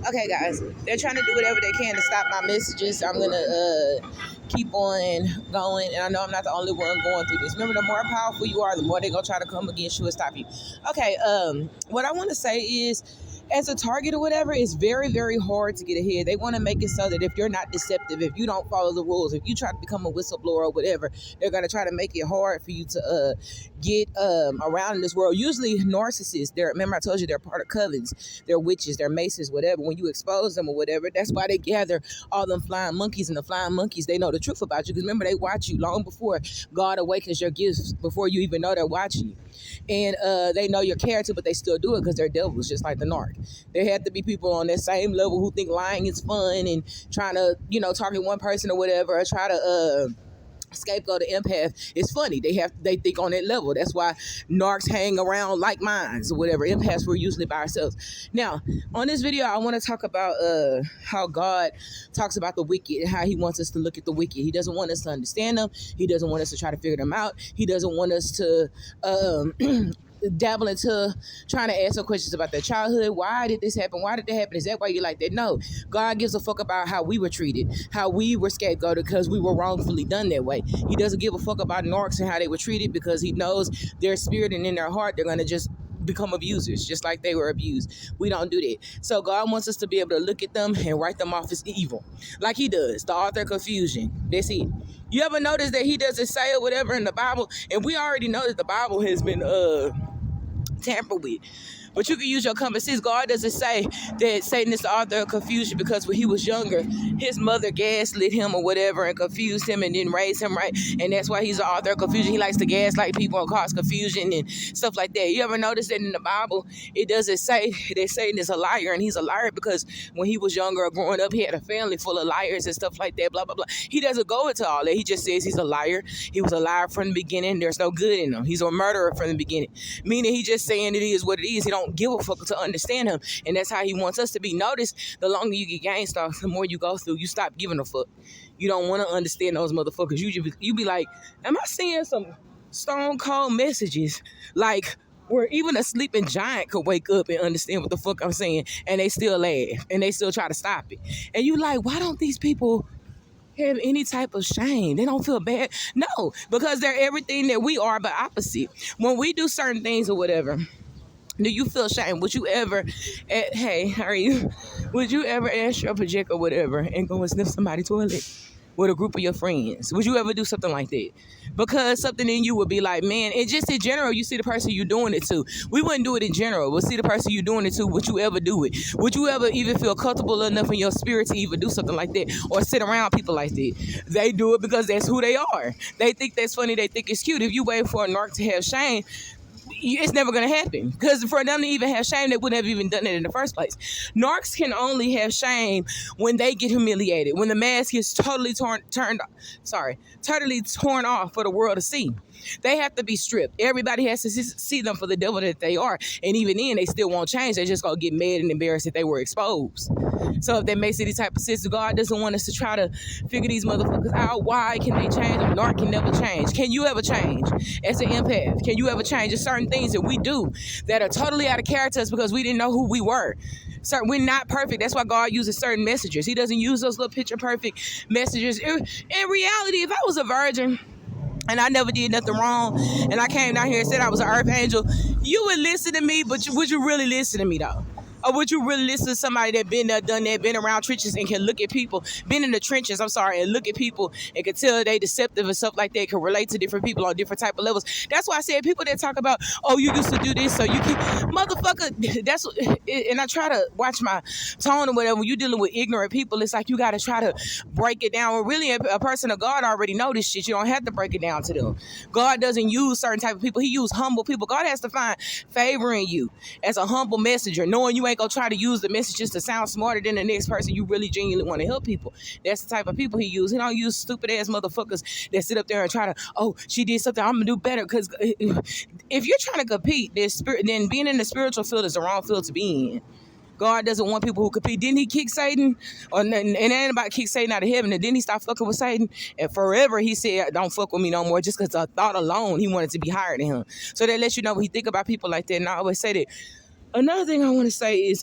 Okay, guys, they're trying to do whatever they can to stop my messages. I'm gonna keep on going, and I know I'm not the only one going through this. Remember, the more powerful you are, the more they're gonna try to come against you and stop you. Okay, what I want to say is, as a target or whatever, it's very, very hard to get ahead. They want to make it so that if you're not deceptive, if you don't follow the rules, if you try to become a whistleblower or whatever, they're going to try to make it hard for you to get around in this world. Usually narcissists, remember I told you they're part of covens, they're witches, they're maces, whatever. When you expose them or whatever, that's why they gather all them flying monkeys, and the flying monkeys, they know the truth about you, because remember, they watch you long before God awakens your gifts, before you even know they're watching you. And they know your character, but they still do it because they're devils, just like the narc. There have to be people on that same level who think lying is fun and trying to, target one person or whatever, or try to scapegoat the empath. It's funny. They think on that level. That's why narcs hang around like minds or whatever. Empaths, we're usually by ourselves. Now, on this video, I want to talk about how God talks about the wicked and how he wants us to look at the wicked. He doesn't want us to understand them. He doesn't want us to try to figure them out. He doesn't want us to dabble into trying to ask some questions about their childhood. Why did this happen? Why did that happen? Is that why you like that? No. God gives a fuck about how we were treated, how we were scapegoated because we were wrongfully done that way. He doesn't give a fuck about narcs and how they were treated, because he knows their spirit and in their heart they're going to just become abusers, just like they were abused. We don't do that. So God wants us to be able to look at them and write them off as evil, like he does, the author of confusion. That's it. You ever notice that he doesn't say or whatever in the Bible? And we already know that the Bible has been tampered with. But you can use your common sense. God doesn't say that Satan is the author of confusion because when he was younger, his mother gaslit him or whatever and confused him and didn't raise him right. And that's why he's the author of confusion. He likes to gaslight people and cause confusion and stuff like that. You ever notice that in the Bible, it doesn't say that Satan is a liar, and he's a liar because when he was younger or growing up, he had a family full of liars and stuff like that, blah, blah, blah. He doesn't go into all that. He just says he's a liar. He was a liar from the beginning. There's no good in him. He's a murderer from the beginning. Meaning he just saying it is what it is. He don't give a fuck to understand him, and that's how he wants us to be. Notice, the longer you get gang stalks, the more you go through, you stop giving a fuck. You don't want to understand those motherfuckers. You be like, am I seeing some stone cold messages like where even a sleeping giant could wake up and understand what the fuck I'm saying, and they still laugh and they still try to stop it? And you like, why don't these people have any type of shame? They don't feel bad? No, because they're everything that we are, but opposite. When we do certain things or whatever, do you feel shame? Would you ever, hey, how are you? Would you ever ask your project or whatever and go and sniff somebody's toilet with a group of your friends? Would you ever do something like that? Because something in you would be like, man, and just in general, you see the person you're doing it to. We wouldn't do it in general, but see the person you're doing it to, would you ever do it? Would you ever even feel comfortable enough in your spirit to even do something like that or sit around people like that? They do it because that's who they are. They think that's funny. They think it's cute. If you wait for a narc to have shame, it's never going to happen, because for them to even have shame, they wouldn't have even done it in the first place. Narcs can only have shame when they get humiliated, when the mask is totally torn off for the world to see. They have to be stripped. Everybody has to see them for the devil that they are, and even then they still won't change. They just gonna get mad and embarrassed that they were exposed. So if that makes any type of sense, God doesn't want us to try to figure these motherfuckers out. Why can they change? A narc can never change. Can you ever change as an empath? Can you ever change? There's certain things that we do that are totally out of character because we didn't know who we were. We're not perfect. That's why God uses certain messengers. He doesn't use those little picture perfect messengers. In reality, if I was a virgin and I never did nothing wrong, and I came down here and said I was an earth angel, you would listen to me, but would you really listen to me though? Or would you really listen to somebody that been there, done that, been around trenches and can look at people, been in the trenches, and look at people and can tell they deceptive and stuff like that, can relate to different people on different type of levels? That's why I said people that talk about, oh, you used to do this, so you can, motherfucker, that's, and I try to watch my tone or whatever. When you're dealing with ignorant people, it's like you got to try to break it down. When really a person of God already know this shit. You don't have to break it down to them. God doesn't use certain type of people. He uses humble people. God has to find favor in you as a humble messenger, knowing you ain't gonna try to use the messages to sound smarter than the next person. You really genuinely want to help people. That's the type of people he uses. He don't use stupid ass motherfuckers that sit up there and try to, oh, she did something, I'm gonna do better. Because if you're trying to compete, then being in the spiritual field is the wrong field to be in. God doesn't want people who compete. Didn't he kick Satan? And anybody kick Satan out of heaven, and then he stopped fucking with Satan. And forever he said, don't fuck with me no more, just because the thought alone, he wanted to be higher than him. So that lets you know what he think about people like that. And I always say that. Another thing I want to say is,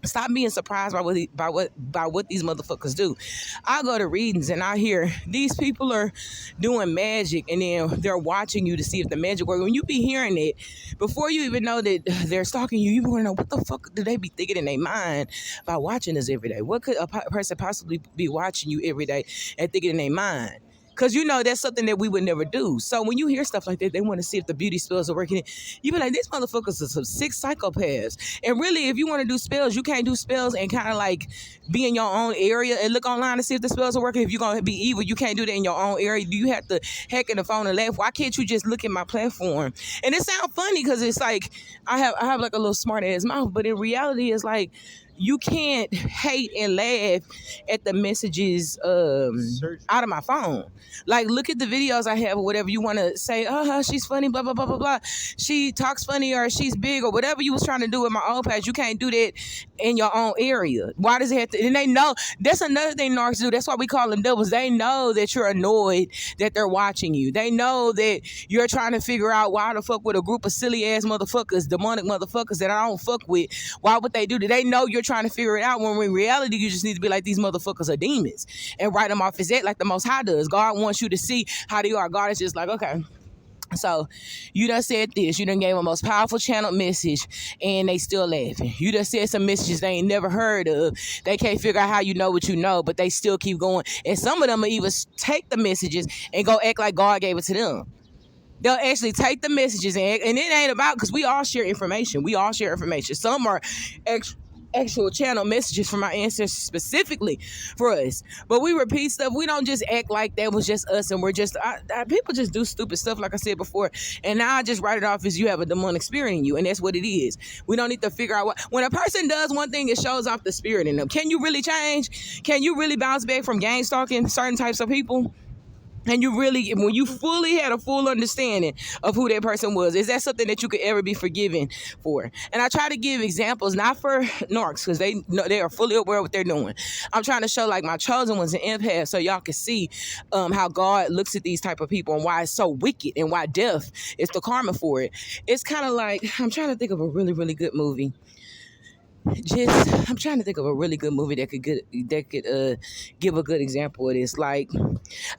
Stop being surprised by what these motherfuckers do. I go to readings and I hear these people are doing magic, and then they're watching you to see if the magic works. When you be hearing it, before you even know that they're stalking you, you want to know what the fuck do they be thinking in their mind by watching us every day? What could a person possibly be watching you every day and thinking in their mind? Because you know that's something that we would never do. So when you hear stuff like that, they want to see if the beauty spells are working. You be like, these motherfuckers are some sick psychopaths. And really, if you want to do spells, you can't do spells and kind of like be in your own area and look online to see if the spells are working. If you're going to be evil, you can't do that in your own area. Do you have to hack in the phone and laugh? Why can't you just look at my platform? And it sounds funny because it's like I have like a little smart ass mouth, but in reality, it's like you can't hate and laugh at the messages out of my phone. Like, look at the videos I have or whatever you want to say. Oh, she's funny, blah, blah, blah, blah, blah. She talks funny or she's big or whatever you was trying to do with my old page. You can't do that in your own area. Why does it have to? And they know. That's another thing narcs do. That's why we call them devils. They know that you're annoyed that they're watching you. They know that you're trying to figure out why the fuck with a group of silly ass motherfuckers, demonic motherfuckers that I don't fuck with. Why would they do that? They know you're trying to figure it out, when in reality you just need to be like, these motherfuckers are demons, and write them off as that, like the Most High does. God wants you to see how they are. God is just like, okay, so you done said this, you done gave a most powerful channel message, and they still laughing. You done said some messages they ain't never heard of. They can't figure out how you know what you know, but they still keep going. And some of them will even take the messages and go act like God gave it to them. They'll actually take the messages and it ain't about, because we all share information. We all share information. Some are actual channel messages from our ancestors specifically for us, but we repeat stuff. We don't just act like that was just us and we're just people just do stupid stuff, like I said before, and now I just write it off as you have a demonic spirit in you, and that's what it is. We don't need to figure out what, when a person does one thing, it shows off the spirit in them. Can you really change? Can you really bounce back from gang stalking certain types of people? And you really, when you fully had a full understanding of who that person was, is that something that you could ever be forgiven for? And I try to give examples, not for narcs, because they are fully aware of what they're doing. I'm trying to show like my chosen ones and empaths, so y'all can see how God looks at these type of people and why it's so wicked and why death is the karma for it. It's kind of like, I'm trying to think of a really, really good movie. I'm trying to think of a really good movie that could give a good example of this. Like,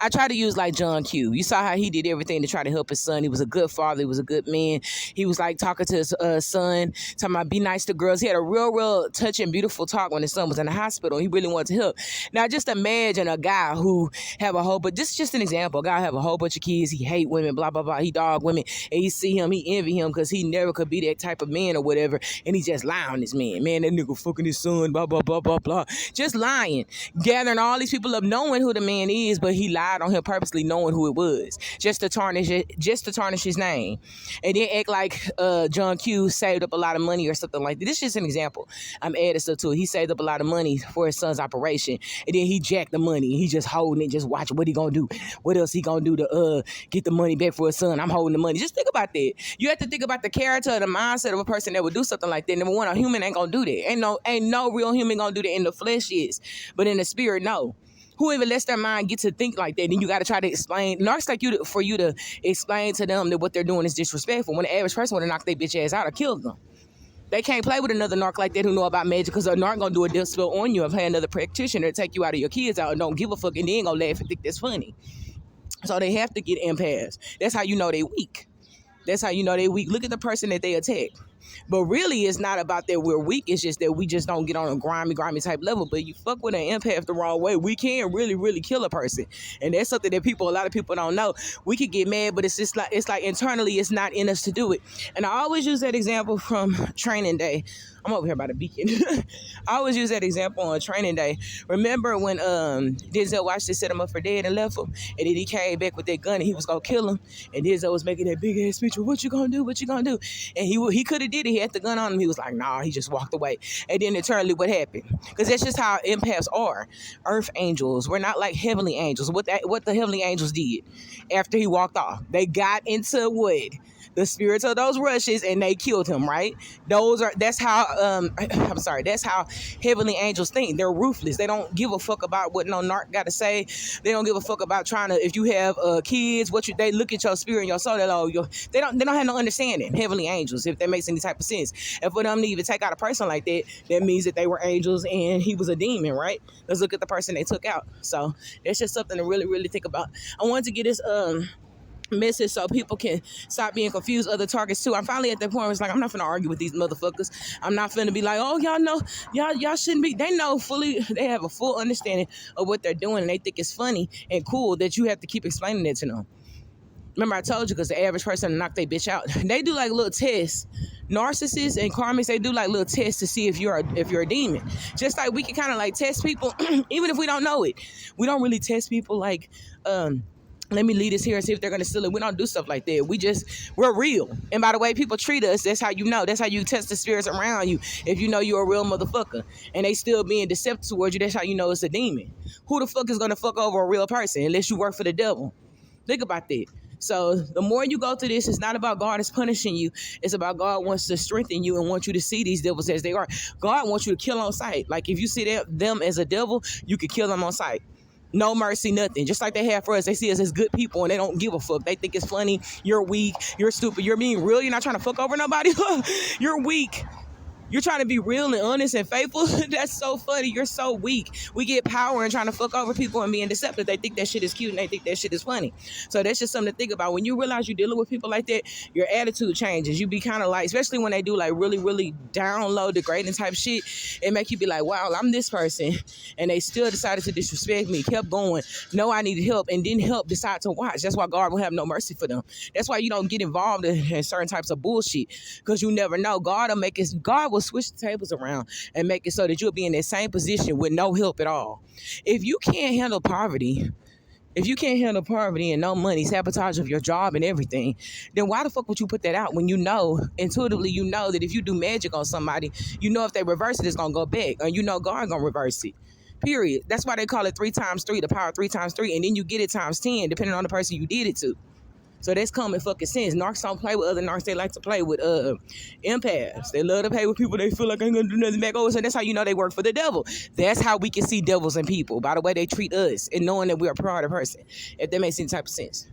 I try to use like John Q. You saw how he did everything to try to help his son. He was a good father. He was a good man. He was like talking to his son, talking about be nice to girls. He had a real touching, beautiful talk when his son was in the hospital. He really wanted to help. Now, just imagine a guy who have a whole, but this is just an example. A guy have a whole bunch of kids. He hate women, blah, blah, blah. He dog women. And you see him, he envy him because he never could be that type of man or whatever. And he just lie on this man. Man, that nigga fucking his son, blah, blah, blah, blah, blah. Just lying. Gathering all these people up knowing who the man is, but he lied on him purposely knowing who it was. Just to tarnish his name. And then act like John Q saved up a lot of money or something like that. This is just an example. I'm adding stuff to it. He saved up a lot of money for his son's operation. And then he jacked the money. He just holding it, just watching what he gonna do. What else he gonna do to get the money back for his son? I'm holding the money. Just think about that. You have to think about the character, the mindset of a person that would do something like that. Number one, a human ain't gonna do that. Ain't no real human gonna do that. In the flesh is, but in the spirit, no. Who even lets their mind get to think like that? Then you got to try to explain. Narcs like you for you to explain to them that what they're doing is disrespectful. When the average person would have knocked their bitch ass out or killed them. They can't play with another narc like that who know about magic, because a narc gonna do a death spell on you and pay another practitioner to take you out of your kids out and don't give a fuck, and then gonna laugh and think that's funny. So they have to get empaths. That's how you know they weak. That's how you know they weak. Look at the person that they attack. But really, it's not about that we're weak. It's just that we just don't get on a grimy type level. But you fuck with an empath the wrong way, we can really kill a person. And that's something that a lot of people don't know. We could get mad, but it's like internally, it's not in us to do it. And I always use that example from training day. I'm over here by the beacon. I always use that example on training day. Remember when Denzel Washington set him up for dead and left him? And then he came back with that gun and he was going to kill him. And Denzel was making that big ass speech, what you going to do? What you going to do? And he could have did it. He had the gun on him. He was like, nah, he just walked away. And then eternally, what happened? Because that's just how empaths are. Earth angels. We're not like heavenly angels. What the heavenly angels did after he walked off? They got into what? The spirits of those rushes, and they killed him, right? That's how I'm sorry, that's how heavenly angels think. They're ruthless. They don't give a fuck about what no narc got to say. They don't give a fuck about trying to, if you have kids, they look at your spirit and your soul. They don't have no understanding. Heavenly angels, if that makes any type of sense. And for them to even take out a person like that, that means that they were angels and he was a demon, right? Let's look at the person they took out. So that's just something to really, really think about. I wanted to get this message so people can stop being confused, other targets too. I'm finally at that point where it's like, I'm not finna argue with these motherfuckers. I'm not finna be like, oh, y'all know, y'all shouldn't be. They know fully, they have a full understanding of what they're doing, and they think it's funny and cool that you have to keep explaining it to them. Remember I told you, because the average person knock their bitch out. They do like little tests. Narcissists and karmics, they do like little tests to see if you're a demon. Just like we can kind of like test people, even if we don't know it. We don't really test people like, let me lead us here and see if they're going to steal it. We don't do stuff like that. We're real. And by the way people treat us, that's how you know. That's how you test the spirits around you. If you know you're a real motherfucker and they still being deceptive towards you, that's how you know it's a demon. Who the fuck is going to fuck over a real person unless you work for the devil? Think about that. So the more you go through this, it's not about God is punishing you. It's about God wants to strengthen you and want you to see these devils as they are. God wants you to kill on sight. Like if you see them as a devil, you could kill them on sight. No mercy, nothing. Just like they have for us. They see us as good people and they don't give a fuck. They think it's funny. You're weak. You're stupid. You're being real. You're not trying to fuck over nobody. You're weak. You're trying to be real and honest and faithful. That's so funny. You're so weak. We get power and trying to fuck over people and being deceptive. They think that shit is cute and they think that shit is funny. So that's just something to think about. When you realize you're dealing with people like that, your attitude changes. You be kind of like, especially when they do like really, really down low, degrading type shit, it make you be like, wow, I'm this person. And they still decided to disrespect me, kept going. No, I needed help and didn't help, decide to watch. That's why God will have no mercy for them. That's why you don't get involved in certain types of bullshit, because you never know. God will switch the tables around and make it so that you'll be in that same position with no help at all. If you can't handle poverty and no money, sabotage of your job and everything, then why the fuck would you put that out when you know, intuitively, you know that if you do magic on somebody, you know if they reverse it, it's going to go back, or you know God going to reverse it. Period. That's why they call it 3 times 3, the power of 3 times 3, and then you get it times 10, depending on the person you did it to. So that's common fucking sense. Narcs don't play with other narcs. They like to play with empaths. They love to play with people they feel like ain't gonna do nothing back over. So that's how you know they work for the devil. That's how we can see devils in people, by the way they treat us and knowing that we're a part of person. If that makes any type of sense.